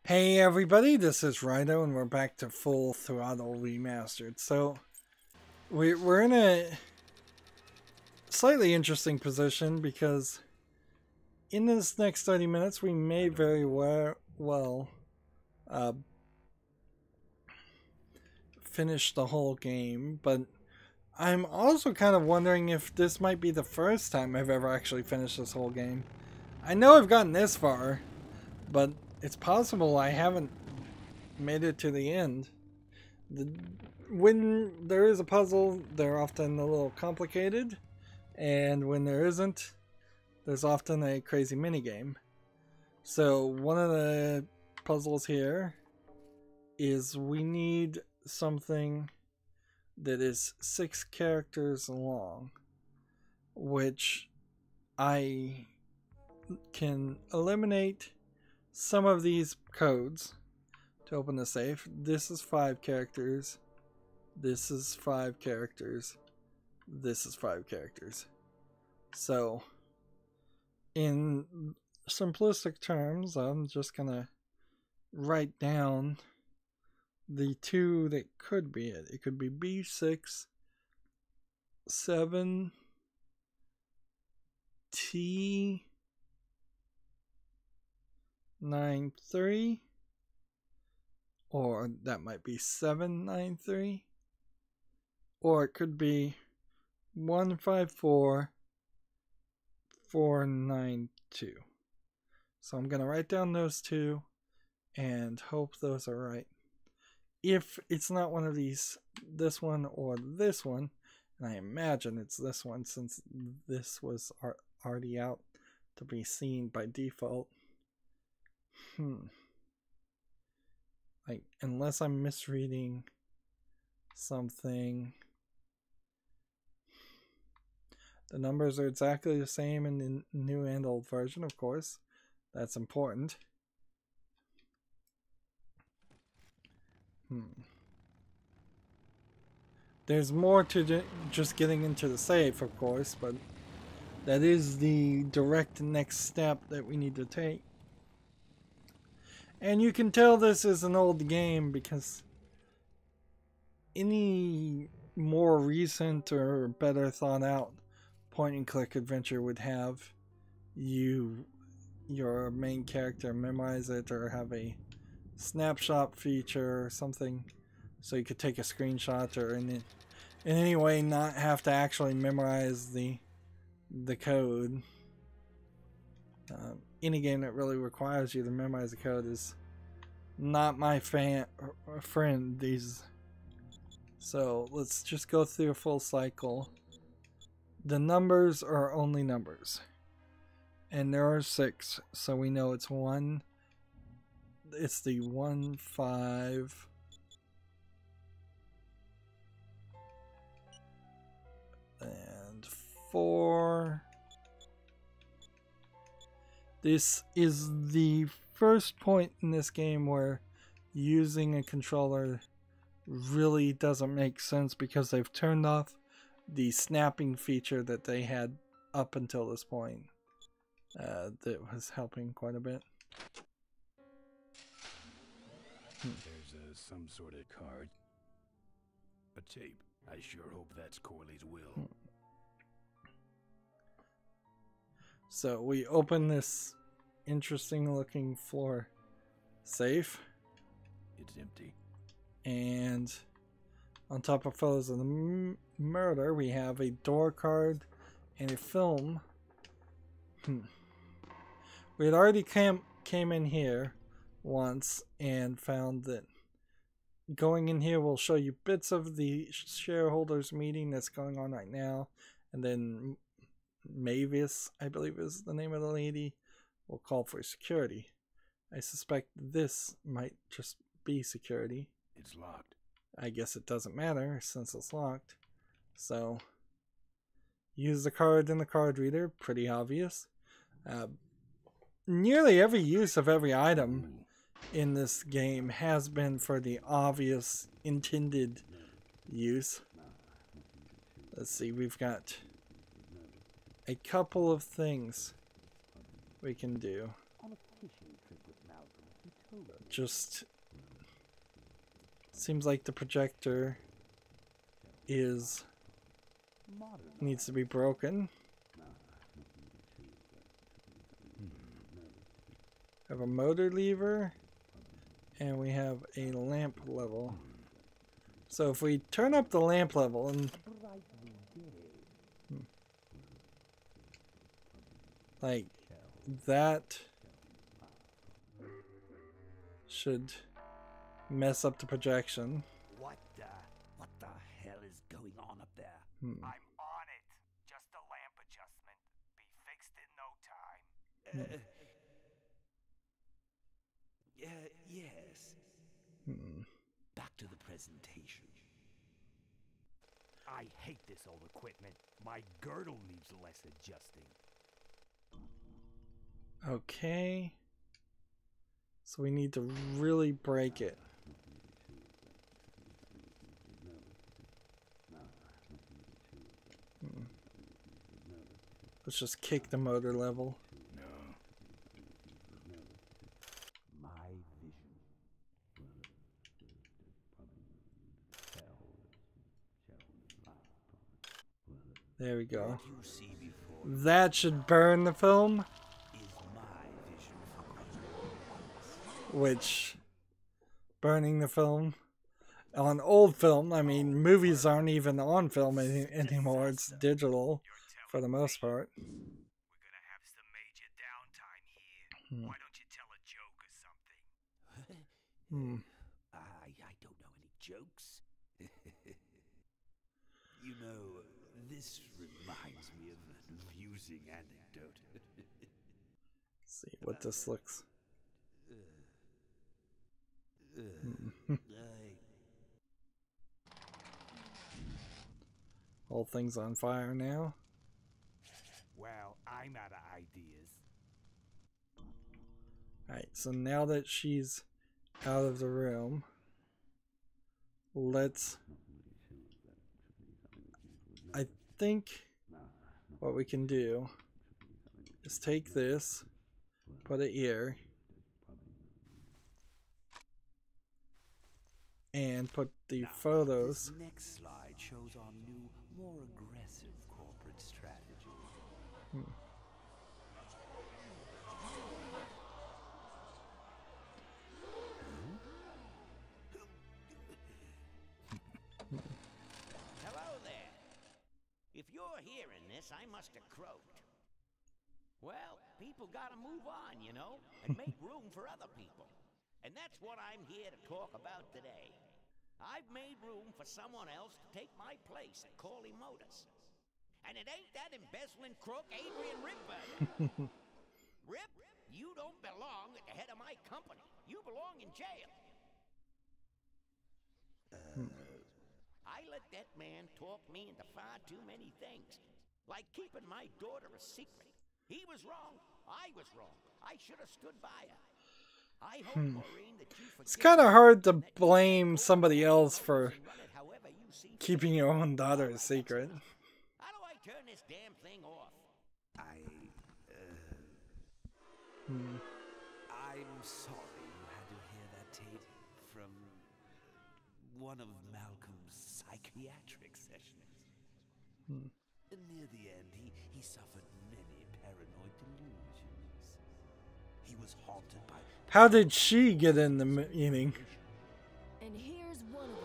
Hey everybody, this is Rydo and we're back to Full Throttle Remastered. So, we're in a slightly interesting position because in this next 30 minutes we may very well finish the whole game, but I'm also kind of wondering if this might be the first time I've ever actually finished this whole game. I know I've gotten this far, but it's possible I haven't made it to the end. When there is a puzzle, they're often a little complicated, and when there isn't, there's often a crazy minigame. So one of the puzzles here is we need something that is 6 characters long, which I can eliminate some of these codes to open the safe. This is 5 characters. This is 5 characters. This is 5 characters. So, in simplistic terms, I'm just gonna write down the 2 that could be it. It could be B6, 7, T, 9-3, or that might be 7-9-3, or it could be 1-5-4-4-9-2. So I'm gonna write down those 2 and hope those are right. If it's not one of these, this one or this one, and I imagine it's this one since this was already out to be seen by default. Like, unless I'm misreading something. The numbers are exactly the same in the new and old version, of course. That's important. There's more to just getting into the safe, of course, but that is the direct next step that we need to take. And you can tell this is an old game because any more recent or better thought out point and click adventure would have your main character memorize it or have a snapshot feature or something so you could take a screenshot or in any way not have to actually memorize the code. Any game that really requires you to memorize the code is not my friend. So let's just go through a full cycle. The numbers are only numbers, and there are 6, so we know it's 1. It's the 1, 5, and 4. This is the first point in this game where using a controller really doesn't make sense because they've turned off the snapping feature that they had up until this point. That was helping quite a bit. There's some sort of card. A tape. I sure hope that's Corley's will. So we open this interesting looking floor safe. It's empty. And on top of photos of the murder, we have a door card and a film. We had already came in here once and found that going in here will show you bits of the shareholders meeting that's going on right now, and then Mavis, I believe is the name of the lady, will call for security. I suspect this might just be security. It's locked. I guess it doesn't matter since it's locked. So, use the card in the card reader. Pretty obvious. Nearly every use of every item in this game has been for the obvious intended use. Let's see, we've got a couple of things we can do. On a fishing trip with Malcolm, he just seems like the projector needs to be broken. Have a motor lever, and we have a lamp level. So if we turn up the lamp level and like that should mess up the projection. What the hell is going on up there? I'm on it. Just a lamp adjustment. Be fixed in no time. Yes. Back to the presentation. I hate this old equipment. My girdle needs less adjusting. Okay. So we need to really break it. Let's just kick the motor level. No. My vision. There we go. What you see before That should burn the film, is my vision for which burning the film on old film, I mean movies aren't even on film anymore, it's digital for the most part. We're gonna have some major downtime here. Why don't you tell a joke or something? I don't know any jokes. You know, this reminds me of an amusing anecdote. See what this looks. Whole thing's on fire now. Well, I'm out of ideas. Alright, so now that she's out of the room, I think what we can do is take this, put it here, and put the photos. This next slide shows our new, more aggressive corporate strategy. Hello there. If you're hearing this, I must have croaked. Well, people gotta move on, you know, and make room for other people. And that's what I'm here to talk about today. I've made room for someone else to take my place at Corley Motors. And it ain't that embezzling crook Adrian Ripburger. Rip, you don't belong at the head of my company. You belong in jail. I let that man talk me into far too many things. Like keeping my daughter a secret. He was wrong. I was wrong. I should have stood by her. I hope, Maureen, that you forget. It's kind of hard to blame somebody else for keeping your own daughter a secret. How do I turn this damn thing off? I'm sorry you had to hear that tape from one of Malcolm's psychiatric sessions. Near the end, he suffered many paranoid delusions. He was haunted by... How did she get in the meeting? And here's one of them.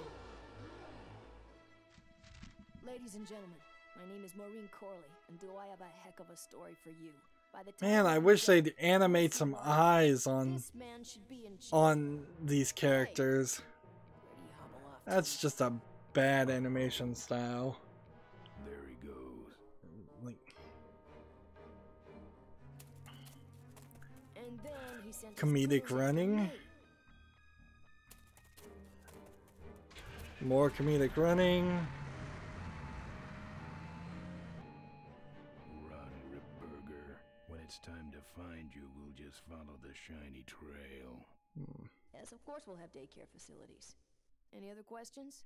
Ladies and gentlemen, my name is Maureen Corley, and do I have a heck of a story for you. By the time Man, I wish they'd animate some eyes on this man should be in jail. these characters. Where do you hobble off to? That's just a bad animation style. There he goes. Like, And then he sent his comedic clothes running. after me. More comedic running. Run, Ripburger. When it's time to find you, we'll just follow the shiny trail. Yes, of course we'll have daycare facilities. Any other questions?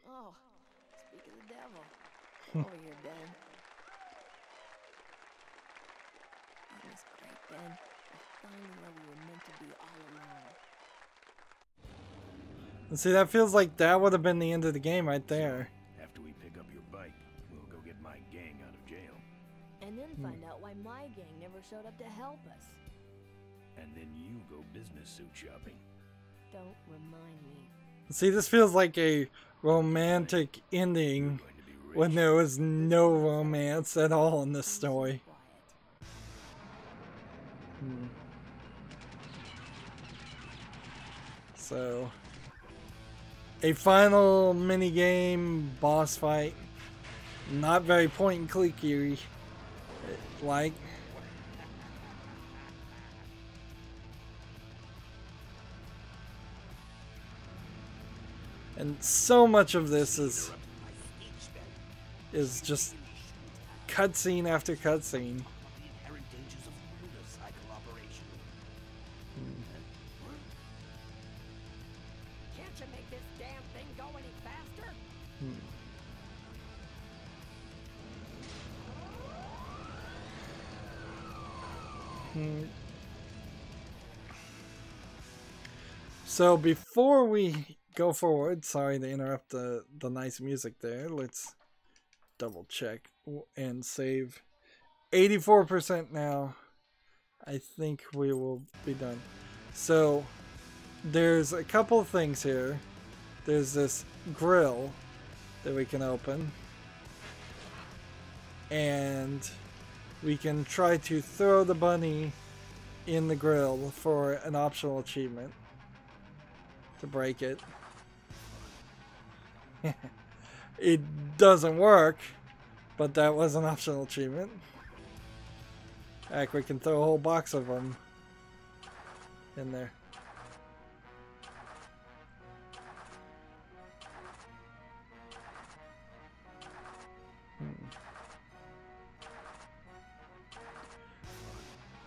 Oh, speak of the devil. Come over here, Ben. That was great, Ben. I finally where we were meant to be all along. And see, that feels like that would have been the end of the game right there. After we pick up your bike, we'll go get my gang out of jail. And then find out why my gang never showed up to help us. And then you go business suit shopping. Don't remind me. See, this feels like a romantic ending when there was no romance at all in this story. So, a final minigame boss fight. Not very point and clicky like. And so much of this is just cutscene after cutscene. Can't you make this damn thing go any faster? So before we go forward, sorry to interrupt the nice music there, let's double check and save. 84% now. I think we will be done. So there's a couple of things here. There's this grill that we can open, and we can try to throw the bunny in the grill for an optional achievement to break it. It doesn't work, but that was an optional achievement. Heck, we can throw a whole box of them in there.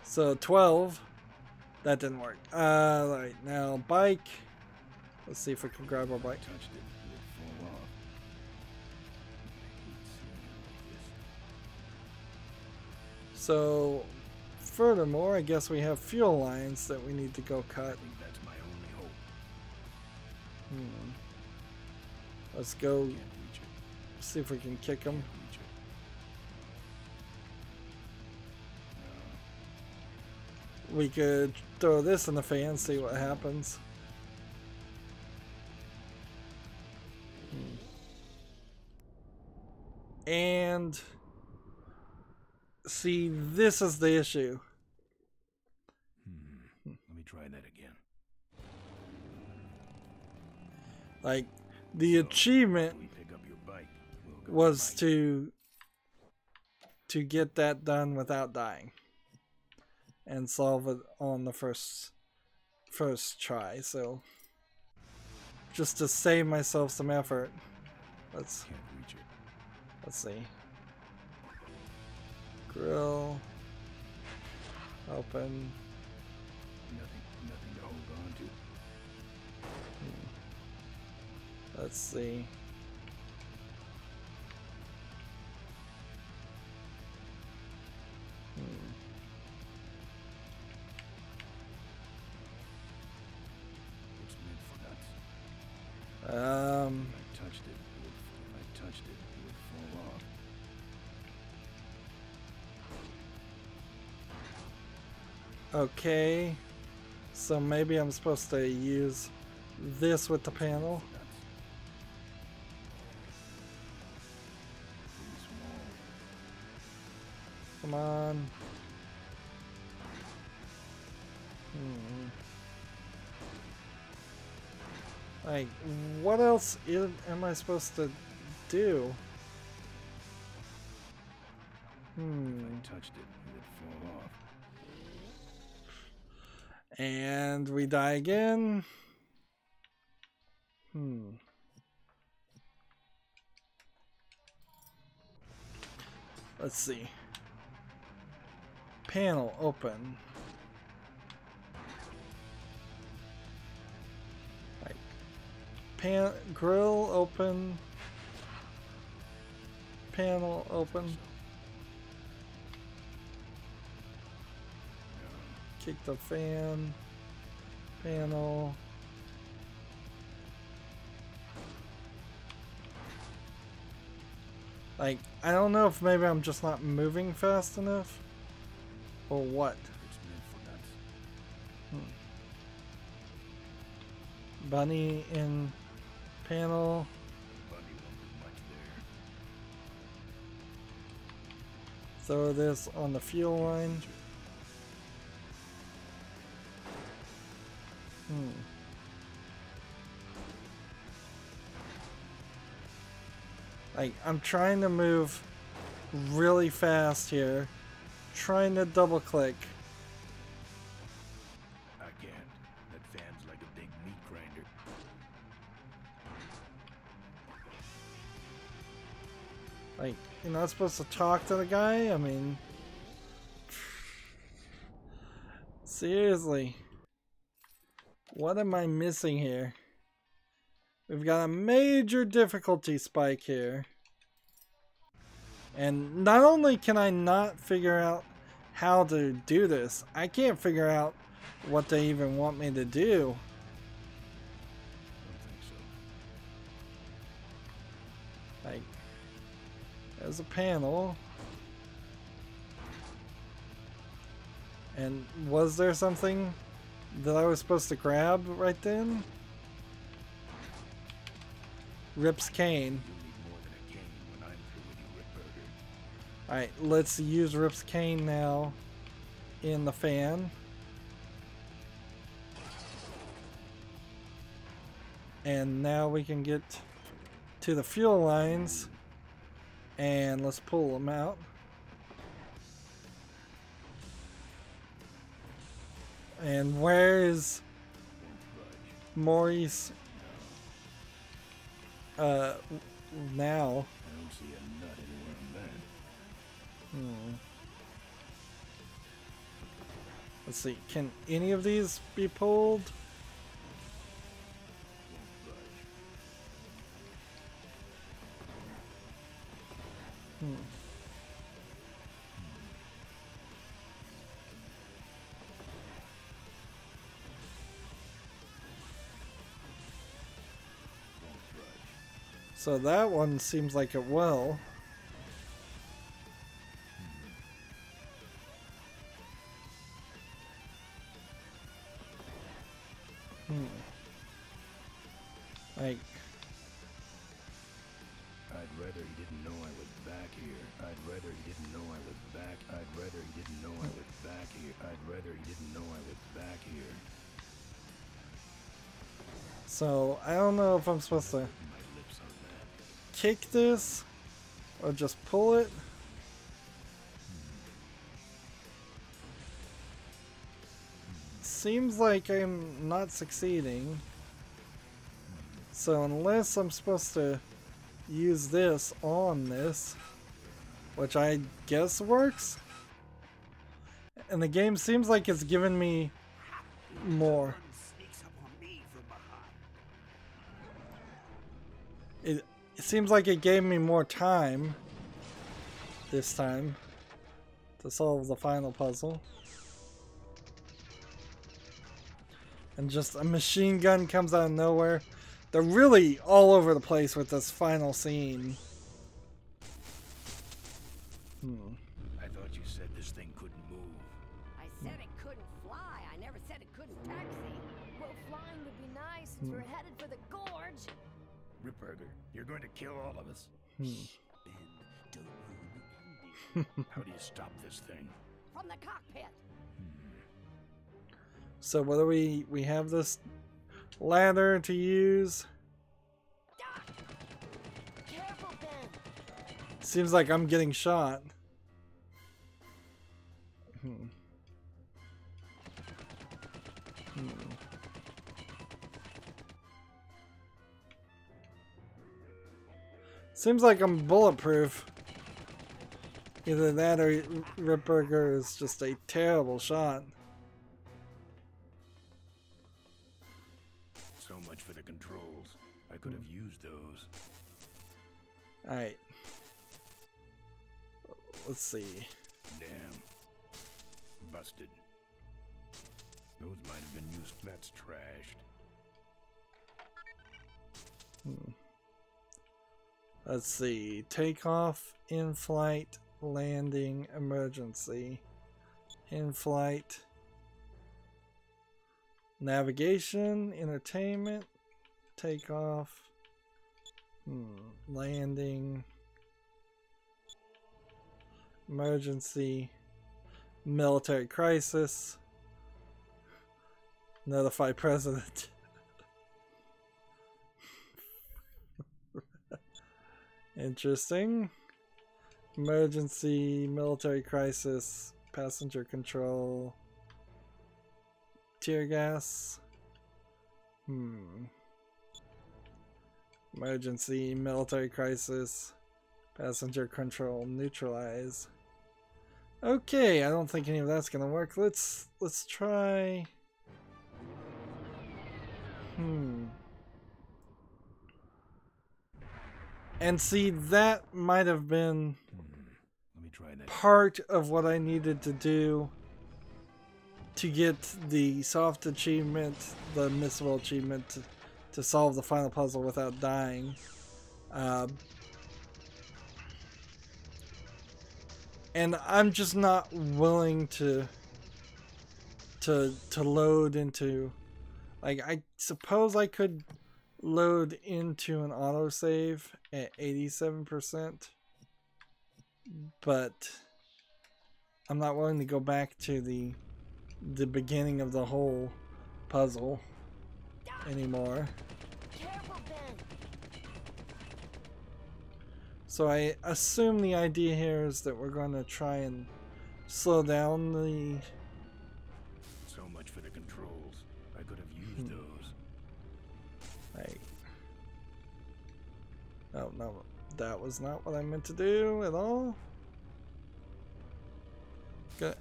So 12, that didn't work. Right now bike. Let's see if we can grab our bike. Touched it, it would fall off. So furthermore, I guess we have fuel lines that we need to go cut. I think that's my only hope. Let's go Can't reach it. see if we can kick them. Can't reach it. We could throw this in the fan, see what happens. And see, this is the issue. Let me try that again. Like, the achievement We pick up your bike. We'll go was bike. to get that done without dying and solve it on the first try. So just to save myself some effort, let's Can't reach it. see. Grill open. Nothing to hold on to. Let's see. It's meant for nuts. Um, If I touched it, it would fall off. okay. So maybe I'm supposed to use this with the panel. Nuts. Pretty small. Come on. Like, what else am I supposed to do? If I touched it, it would fall off. And we die again. Let's see. Panel open. Like, grill open. Panel open. Kick the fan. Panel. Like, I don't know if maybe I'm just not moving fast enough, or what. It's meant for nuts. Bunny in panel. Bunny won't do much there. Throw this on the fuel line. Like, I'm trying to move really fast here. Trying to double click. I can't. That fan's like a big meat grinder. Like, you're not supposed to talk to the guy? I mean... Seriously. What am I missing here? We've got a major difficulty spike here. And not only can I not figure out how to do this, I can't figure out what they even want me to do. I don't think so. Like, there's a panel. And was there something that I was supposed to grab right then? Rip's cane. You'll need more than a cane when I'm through with you, Ripburger. Alright, let's use Rip's cane now in the fan. And now we can get to the fuel lines. And let's pull them out. And where is Maurice? Now. I don't see a nut anywhere on that. Let's see, can any of these be pulled? So that one seems like it will. Like, I'd rather he didn't know I was back here. I'd rather he didn't know I was back. I'd rather he didn't know I was back here. I'd rather he didn't know I was back here. so I don't know if I'm supposed to My lips on that. kick this or just pull it. Seems like I'm not succeeding. So unless I'm supposed to use this on this, which I guess works, and the game seems like it's giving me more. Sneaks up on me from behind. It seems like it gave me more time this time to solve the final puzzle. And just a machine gun comes out of nowhere. They're really all over the place with this final scene. I thought you said this thing couldn't move. I said it couldn't fly. I never said it couldn't taxi. Well, flying would be nice if we're headed for the gorge. Ripburger, you're going to kill all of us. Ben, don't ruin the ending. How do you stop this thing? From the cockpit. So what do we have this ladder to use? Careful, Ben. Seems like I'm getting shot. Seems like I'm bulletproof. Either that or Ripburger is just a terrible shot. So much for the controls. I could have used those. Alright. Let's see. Damn. Busted. Those might have been used. That's trashed. Let's see. Takeoff, in-flight, landing, emergency. In-flight. Navigation, entertainment, takeoff, landing, emergency, military crisis, notify president. Interesting. Emergency, military crisis, passenger control, tear gas. Emergency, military crisis, passenger control, neutralize. Okay, I don't think any of that's gonna work. Let's try. And see, that might have been Let me try that. part of what I needed to do to get the soft achievement, the missable achievement, to solve the final puzzle without dying. And I'm just not willing to load into, like, I suppose I could load into an autosave at 87%, but I'm not willing to go back to the beginning of the whole puzzle anymore. Careful, Ben. So I assume the idea here is that we're going to try and slow down the... So much for the controls. I could have used those. Like, oh no, that was not what I meant to do at all.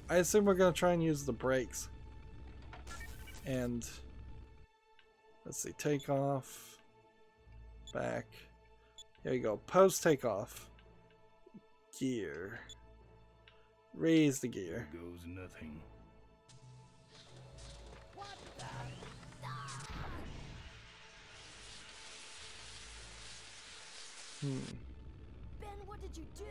I assume we're going to try and use the brakes. And let's see, take off, back. Here we go, post takeoff, gear, raise the gear. There goes nothing. What the? Ben, what did you do?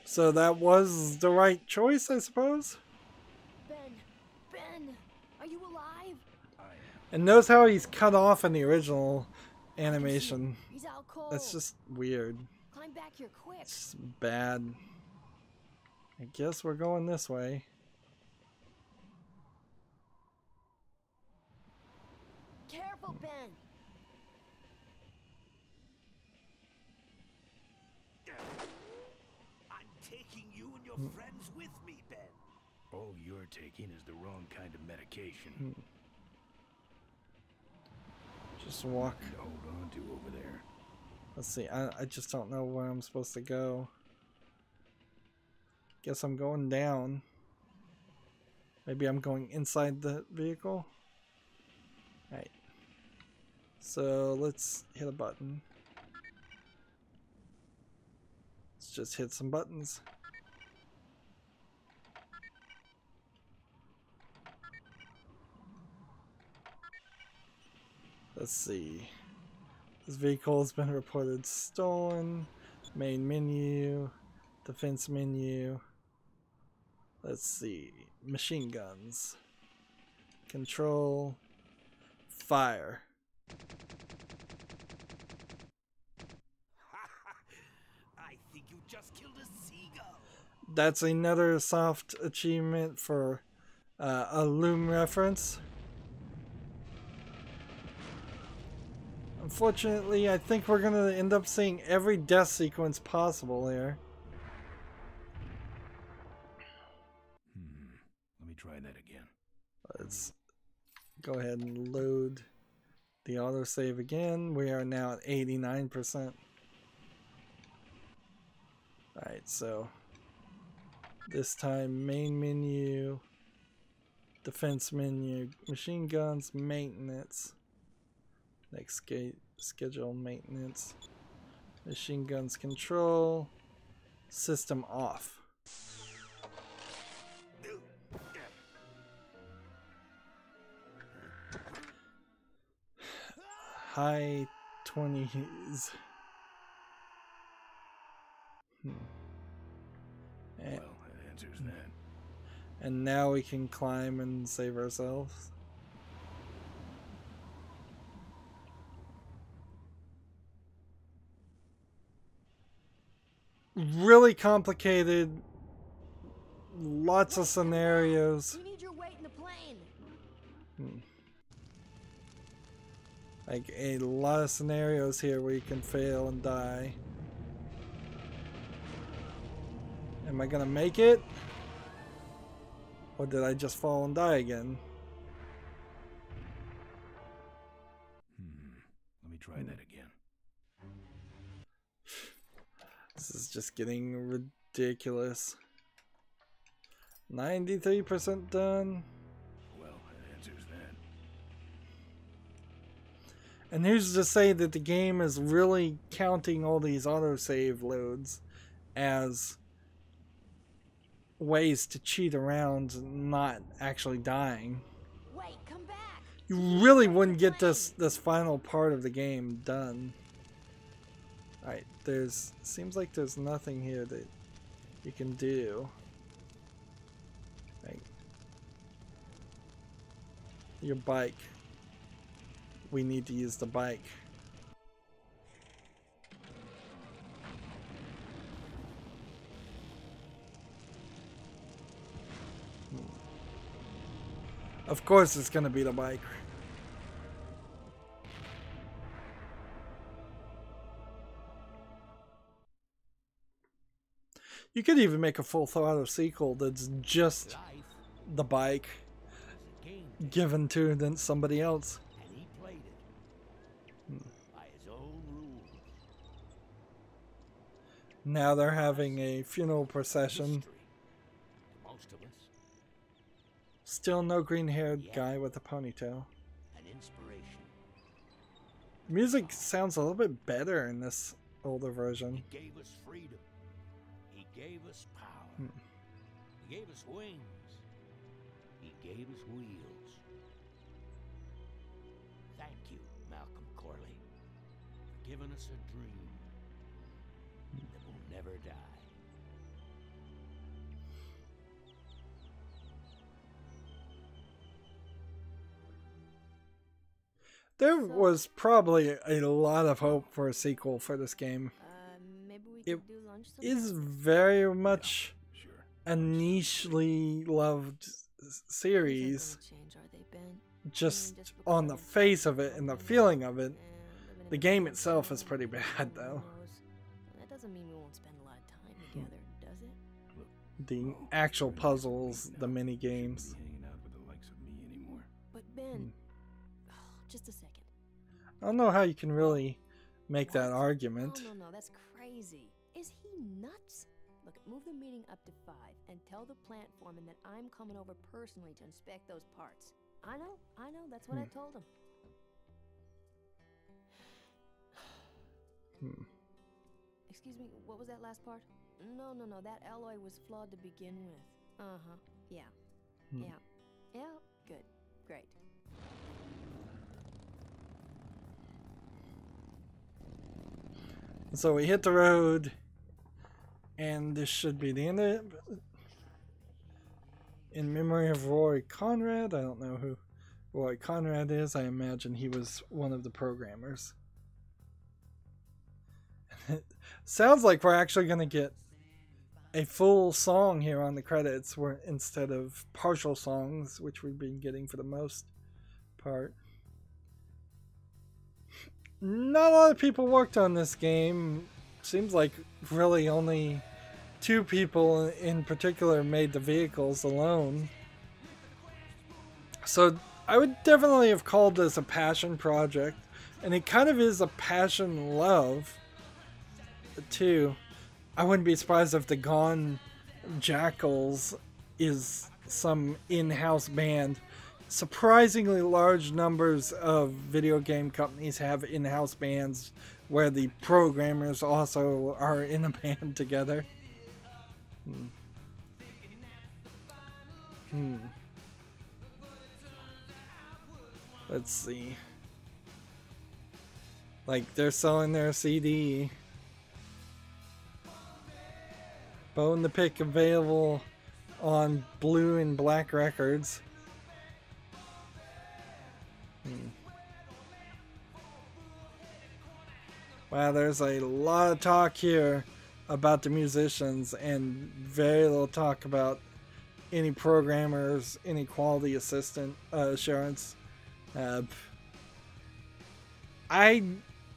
So that was the right choice, I suppose? Ben, are you alive? And notice how he's cut off in the original animation. He's out cold. That's just weird. Climb back here quick. It's bad. I guess we're going this way. Careful, Ben. I'm taking you and your friends with me, Ben. All you're taking is the wrong kind of medication. Just walk. To hold on to over there. Let's see, I just don't know where I'm supposed to go. Guess I'm going down. Maybe I'm going inside the vehicle. Alright. So let's hit a button. Let's just hit some buttons. Let's see. This vehicle has been reported stolen. Main menu. Defense menu. Let's see. Machine guns. Control. Fire. I think you just killed a seagull. That's another soft achievement for a Loom reference. Unfortunately, I think we're gonna end up seeing every death sequence possible here. Let me try that again. Let's go ahead and load the autosave again. We are now at 89%. Alright, so this time main menu, defense menu, machine guns, maintenance, Like schedule maintenance. Machine guns control. System off. High 20s. Well, that answers that. And now we can climb and save ourselves. Really complicated. Lots of scenarios. We need your weight in the plane. Like a lot of scenarios here where you can fail and die. Am I gonna make it? Or did I just fall and die again? Let me try that again. This is just getting ridiculous. 93% done. Well, that answers that. And who's to say that the game is really counting all these autosave loads as ways to cheat around not actually dying? Wait, come back. You really wouldn't get this final part of the game done. Alright, seems like there's nothing here that you can do. Like your bike. We need to use the bike. Of course it's gonna be the bike. You could even make a Full Throttle sequel that's just the bike given to then somebody else. And he played it by his own rules. Now they're having a funeral procession. History to most of us. Still no green-haired guy with a ponytail. An inspiration. Music sounds a little bit better in this older version. He gave us freedom. He gave us power. He gave us wings. He gave us wheels. Thank you, Malcolm Corley, for giving us a dream that will never die. There was probably a lot of hope for a sequel for this game. Maybe we It could do lunch is sometime? very much Sure. a nichely loved series. Isn't gonna change, are they, Ben? Just Just on the because face of it and the feeling of it. living The in game a itself is town, pretty bad, though. who knows? That doesn't mean we won't spend a lot of time together, does it? The actual puzzles, the mini games. Be hanging out with the likes of me anymore. But Ben, just a second. I don't know how you can really make that What? argument. No, that's crazy. Is he nuts? Look, move the meeting up to 5 and tell the plant foreman that I'm coming over personally to inspect those parts. I know, that's what I told him. Excuse me, what was that last part? No, that alloy was flawed to begin with. Uh-huh, yeah. Yeah, good, great. So we hit the road, and this should be the end of it. In memory of Roy Conrad, I don't know who Roy Conrad is. I imagine he was one of the programmers. It sounds like we're actually going to get a full song here on the credits, where instead of partial songs, which we've been getting for the most part. Not a lot of people worked on this game. Seems like really only 2 people in particular made the vehicles alone. So I would definitely have called this a passion project, and it kind of is a passion love too. I wouldn't be surprised if the Gone Jackals is some in-house band surprisingly large numbers of video game companies have in-house bands where the programmers also are in a band together. Let's see. Like, they're selling their CD. Bone the Pick available on Blue and Black Records. Wow, there's a lot of talk here about the musicians and very little talk about any programmers, any quality assurance. I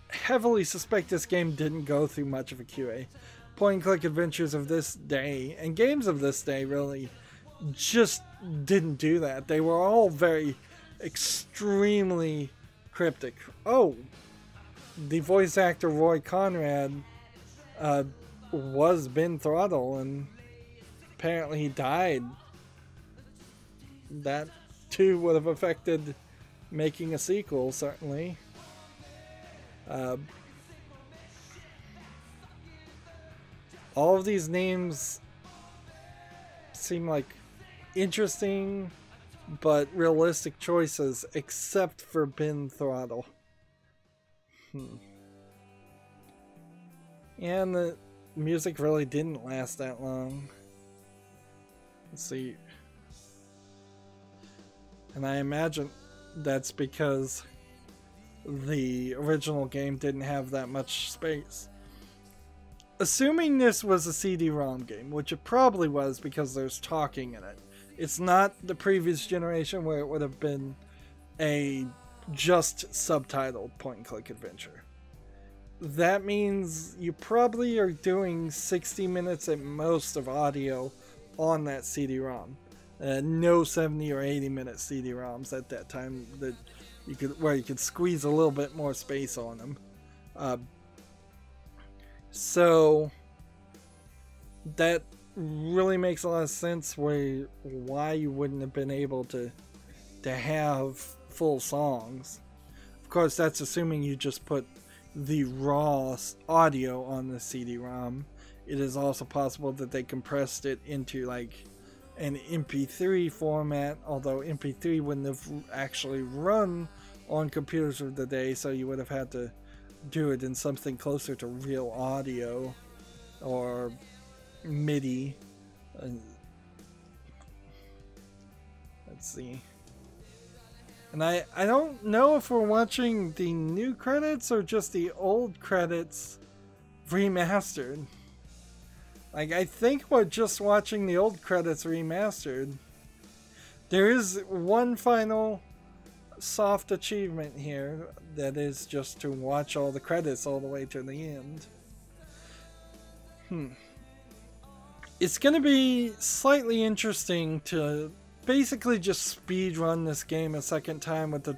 heavily suspect this game didn't go through much of a QA. Point-and-click adventures of this day, and games of this day really, just didn't do that. They were all very extremely cryptic. Oh, the voice actor Roy Conrad was Ben Throttle, and apparently he died. That too would have affected making a sequel, certainly. All of these names seem like interesting but realistic choices, except for Ben Throttle. And the music really didn't last that long. Let's see. And I imagine that's because the original game didn't have that much space. Assuming this was a CD-ROM game, which it probably was because there's talking in it. It's not the previous generation where it would have been a just subtitled point-and-click adventure. That means you probably are doing 60 minutes at most of audio on that CD-ROM. No 70 or 80 minute CD-ROMs at that time that you could squeeze a little bit more space on them. So that really makes a lot of sense why you wouldn't have been able to have full songs. Of course, that's assuming you just put the raw audio on the CD-ROM. It is also possible that they compressed it into like an MP3 format, although MP3 wouldn't have actually run on computers of the day, so you would have had to do it in something closer to real audio or MIDI. Let's see. And I don't know if we're watching the new credits or just the old credits remastered. Like, I think we're just watching the old credits remastered. There is one final soft achievement here that is just to watch all the credits all the way to the end. It's going to be slightly interesting to basically just speed run this game a second time with the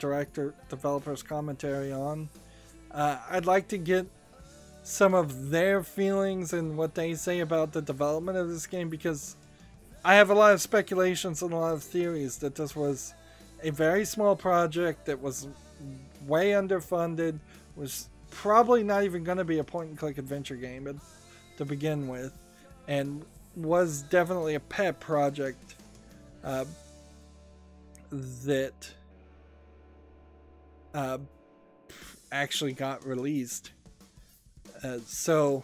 developer's commentary on. I'd like to get some of their feelings and what they say about the development of this game, because I have a lot of speculations and a lot of theories that this was a very small project that was way underfunded, was probably not even going to be a point-and-click adventure game to begin with, and was definitely a pet project that actually got released. So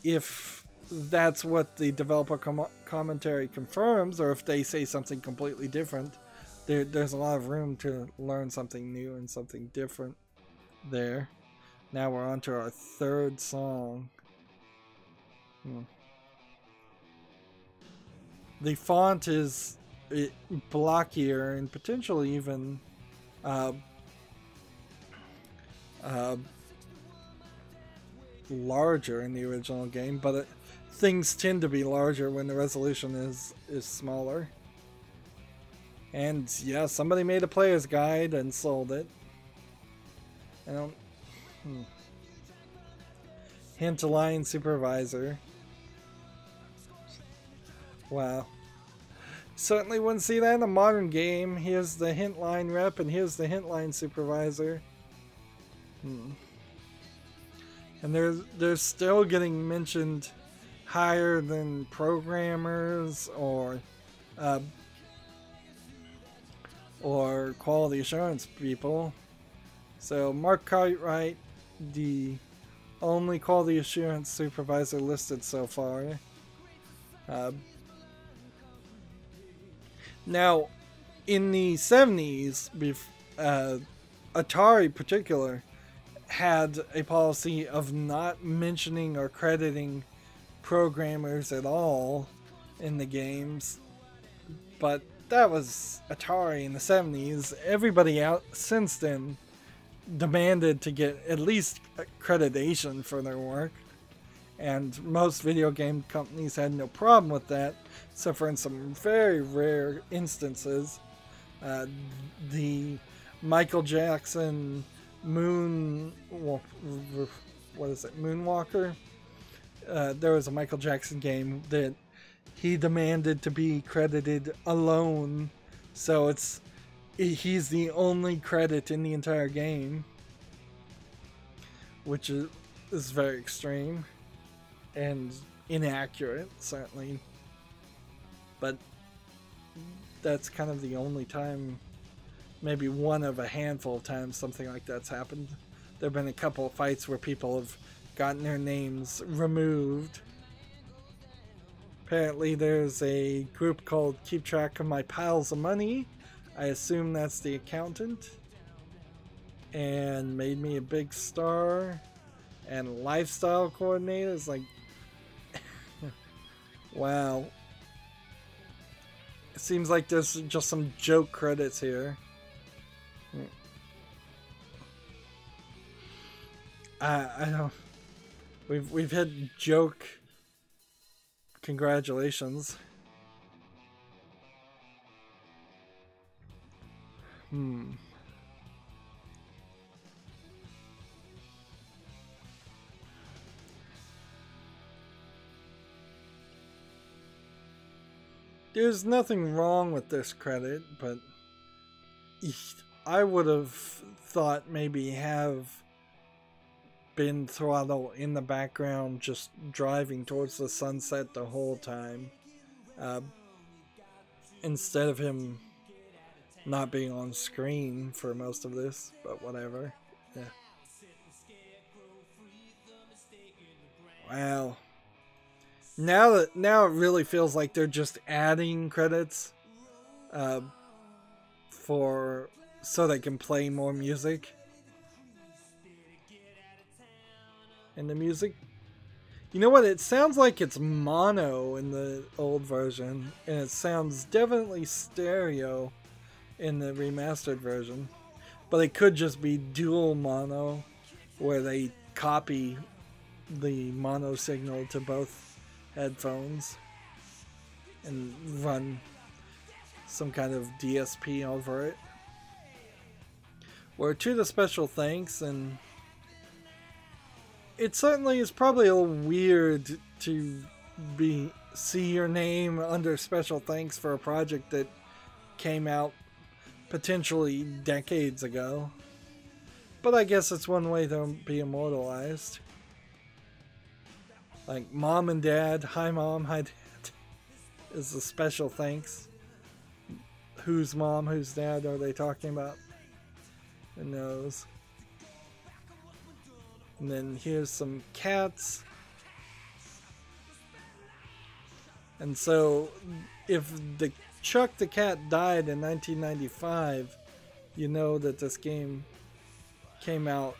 if that's what the developer commentary confirms, or if they say something completely different, there's a lot of room to learn something new and something different there. Now we're on to our third song. The font is blockier and potentially even larger in the original game, but things tend to be larger when the resolution is smaller. And yeah, somebody made a player's guide and sold it. I don't... Hint to line supervisor. Wow. Certainly wouldn't see that in a modern game. Here's the hint line rep and here's the hint line supervisor. And they're still getting mentioned higher than programmers or quality assurance people. So Mark Cartwright, the only quality assurance supervisor listed so far. Now, in the 70s, Atari in particular had a policy of not mentioning or crediting programmers at all in the games, but that was Atari in the 70s. Everybody out since then demanded to get at least accreditation for their work, and most video game companies had no problem with that, except for in some very rare instances. The Michael Jackson Moonwalker? There was a Michael Jackson game that he demanded to be credited alone, so he's the only credit in the entire game, which is very extreme and inaccurate, certainly. But that's kind of the only time, maybe one of a handful of times something like that's happened. There have been a couple of fights where people have gotten their names removed. Apparently there's a group called Keep Track of My Piles of Money. I assume that's the accountant. And Made Me a Big Star. And Lifestyle Coordinator is like... wow. It seems like there's just some joke credits here. I don't... We've hit joke congratulations. There's nothing wrong with this credit, but I would have thought maybe have Ben Throttle in the background just driving towards the sunset the whole time, instead of him not being on screen for most of this, but whatever. Yeah. Wow. Now it really feels like they're just adding credits so they can play more music. And the music, you know what, it sounds like it's mono in the old version, and it sounds definitely stereo in the remastered version, but it could just be dual mono where they copy the mono signal to both headphones and run some kind of DSP over it. We're to the special thanks, and it certainly is probably a little weird to see your name under special thanks for a project that came out potentially decades ago. But I guess it's one way to be immortalized. Like Mom and Dad, hi Mom, hi Dad, is the special thanks. Whose mom, whose dad are they talking about? Who knows? And then here's some cats. And so, if Chuck the cat died in 1995, you know that this game came out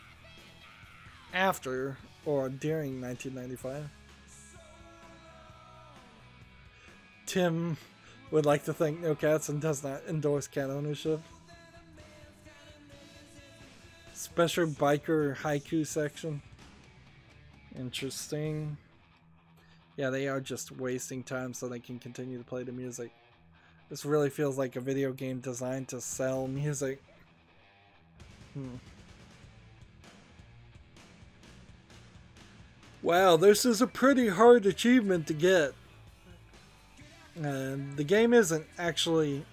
after or during 1995. Tim would like to thank No Cats and does not endorse cat ownership. Special biker haiku section. Interesting. Yeah, they are just wasting time so they can continue to play the music. This really feels like a video game designed to sell music. Wow, this is a pretty hard achievement to get. The game isn't actually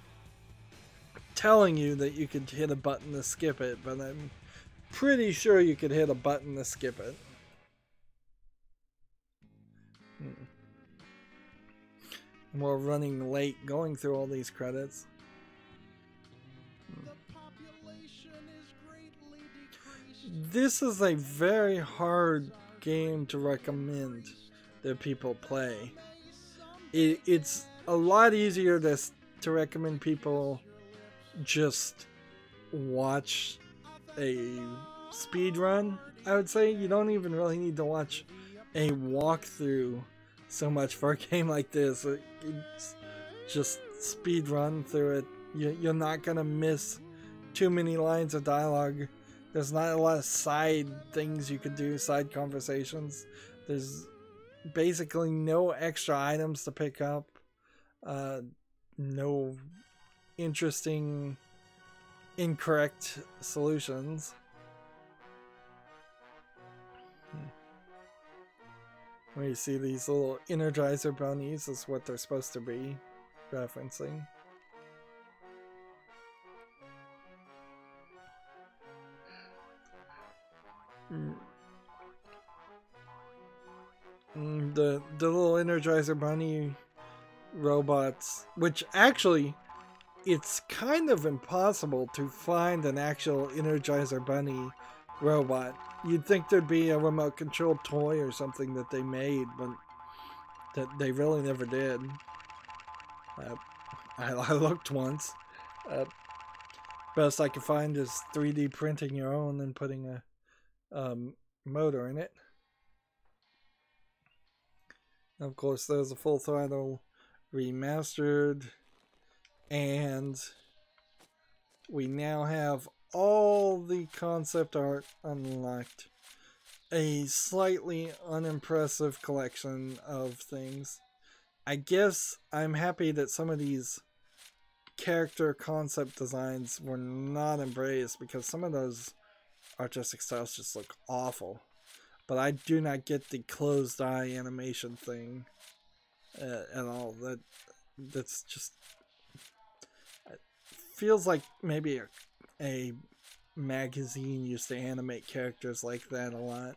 telling you that you could hit a button to skip it, but I'm pretty sure you could hit a button to skip it. We're running late going through all these credits. This is a very hard game to recommend that people play. It's a lot easier to recommend people just watch a speed run. I would say you don't even really need to watch a walkthrough so much for a game like this. It's just speed run through it. You're not gonna miss too many lines of dialogue. There's not a lot of side things you could do, side conversations. There's basically no extra items to pick up. No interesting incorrect solutions. When you see these little Energizer bunnies is what they're supposed to be referencing. The little Energizer bunny robots, which actually it's kind of impossible to find an actual Energizer bunny robot. You'd think there'd be a remote controlled toy or something that they made, but that they really never did. I looked once. Best I could find is 3D printing your own and putting a motor in it. Of course, there's a Full Throttle Remastered, and we now have all the concept art unlocked. A slightly unimpressive collection of things. I guess I'm happy that some of these character concept designs were not embraced, because some of those artistic styles just look awful. But I do not get the closed eye animation thing at all. That's just, it feels like maybe a magazine used to animate characters like that a lot.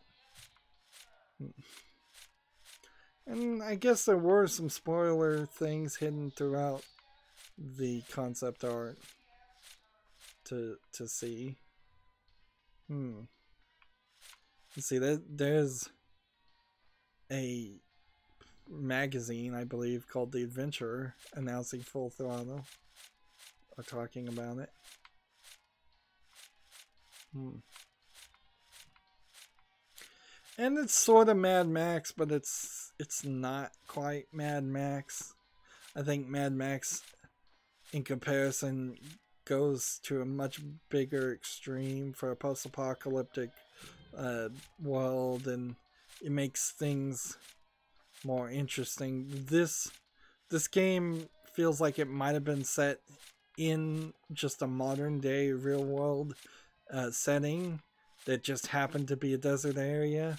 And I guess there were some spoiler things hidden throughout the concept art to see. You see, there's a magazine, I believe, called The Adventurer, announcing Full Throttle, or talking about it. And it's sort of Mad Max, but it's not quite Mad Max. I think Mad Max, in comparison, goes to a much bigger extreme for a post-apocalyptic world, and it makes things more interesting. This game feels like it might have been set in just a modern day real world setting that just happened to be a desert area.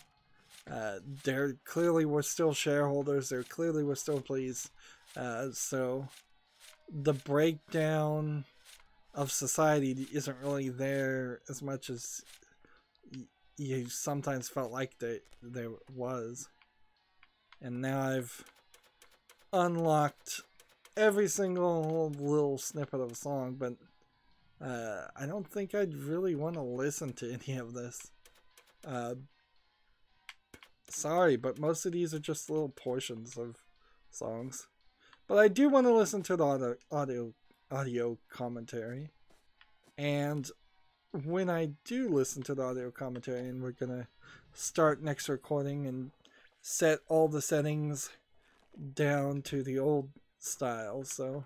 There clearly were still shareholders, there clearly were still pleased, so the breakdown of society isn't really there as much as you sometimes felt like there was. And now I've unlocked every single little snippet of a song, but I don't think I'd really want to listen to any of this. Sorry, but most of these are just little portions of songs. But I do want to listen to the audio commentary. And when I do listen to the audio commentary, and we're gonna start next recording and set all the settings down to the old style, so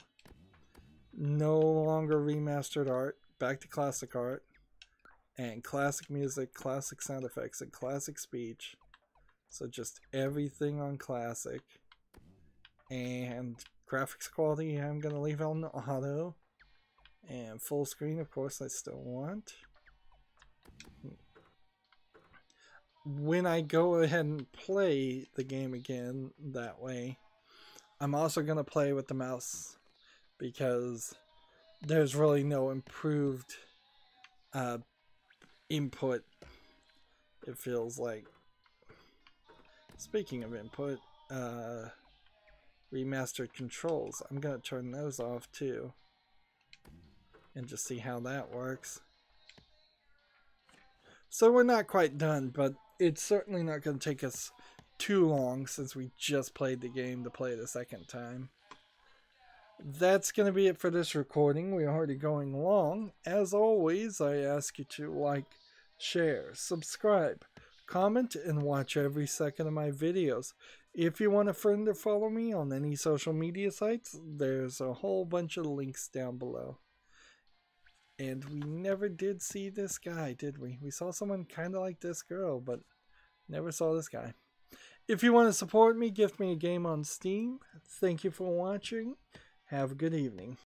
no longer remastered art, back to classic art, and classic music, classic sound effects, and classic speech. So just everything on classic. And graphics quality I'm gonna leave on auto. And full screen, of course, I still want. When I go ahead and play the game again that way, I'm also going to play with the mouse because there's really no improved input, it feels like. Speaking of input, remastered controls. I'm going to turn those off too and just see how that works. So we're not quite done, but it's certainly not going to take us too long since we just played the game to play it a second time. That's going to be it for this recording. We're already going long. As always, I ask you to like, share, subscribe, comment, and watch every second of my videos. If you want a friend or follow me on any social media sites, there's a whole bunch of links down below. And we never did see this guy, did we? We saw someone kind of like this girl, but never saw this guy. If you want to support me, gift me a game on Steam. Thank you for watching. Have a good evening.